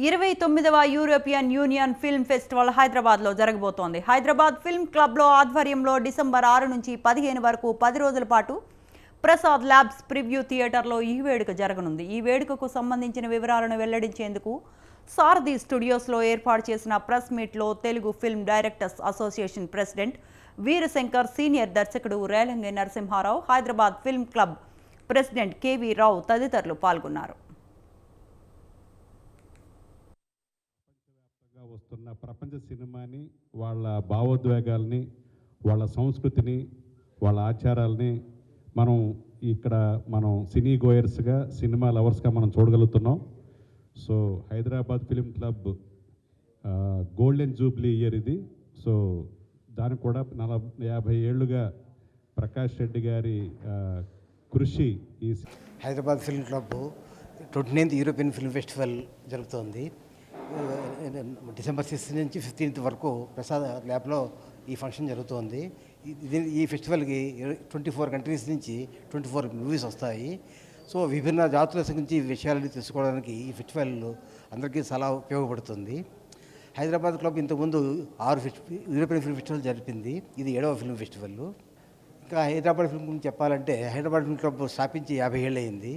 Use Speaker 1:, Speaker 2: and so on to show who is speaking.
Speaker 1: 29వ European union film festival హైదరాబాద్లో జరగబోతోంది. Hyderabad film క్లబ్లో ఆధ్వర్యంలో డిసెంబర్ 6 నుంచి 15 వరకు 10 రోజుల పాటు ప్రసాద్ ల్యాబ్స్ ప్రివ్యూ థియేటర్లో ఈ వేడుక జరగనుంది. ఈ వేడుకకు సంబంధించిన వివరాలను వెల్లడించేందుకు సారథి స్టూడియోస్లో ఏర్పాటు చేసిన ప్రెస్ మీట్లో Telugu film directors association president Veerashankar, senior దర్శకుడు Relangi Narasimharao, Hyderabad film club president KV Rao తదితరులు పాల్గొన్నారు.
Speaker 2: వస్తున్న ప్రపంచ సినిమాని, వాళ్ళ భావోద్వేగాల్ని, వాళ్ళ సంస్కృతిని, వాళ్ళ ఆచారాలని మనం సినీ గోయర్స్గా, సినిమా లవర్స్గా మనం చూడగలుగుతున్నాం. So Hyderabad film club golden jubilee year ఇది. సో దానికి కూడా 50 ఏళ్ళుగా ప్రకాష్ రెడ్డి గారి కృషి. ఈ
Speaker 3: Hyderabad film club 29th European film festival జరుగుతోంది. డిసెంబర్ 6 నుంచి 15th వరకు ప్రసాద్ ల్యాబ్లో ఈ ఫంక్షన్ జరుగుతోంది. ఈ ఫెస్టివల్కి 24 కంట్రీస్ నుంచి 24 మూవీస్ వస్తాయి. సో విభిన్న జాతుల గురించి విషయాలని తెలుసుకోవడానికి ఈ ఫెస్టివల్ అందరికీ చాలా ఉపయోగపడుతుంది. హైదరాబాద్ క్లబ్ ఇంతకుముందు 6 యూరోపియన్ ఫిల్మ్ ఫెస్టివల్ జరిపింది. ఇది 7వ ఫిల్మ్ ఫెస్టివల్. ఇంకా హైదరాబాద్ ఫిల్మ్ గురించి చెప్పాలంటే హైదరాబాద్ ఫిల్మ్ క్లబ్ స్థాపించి 50 ఏళ్ళు అయింది.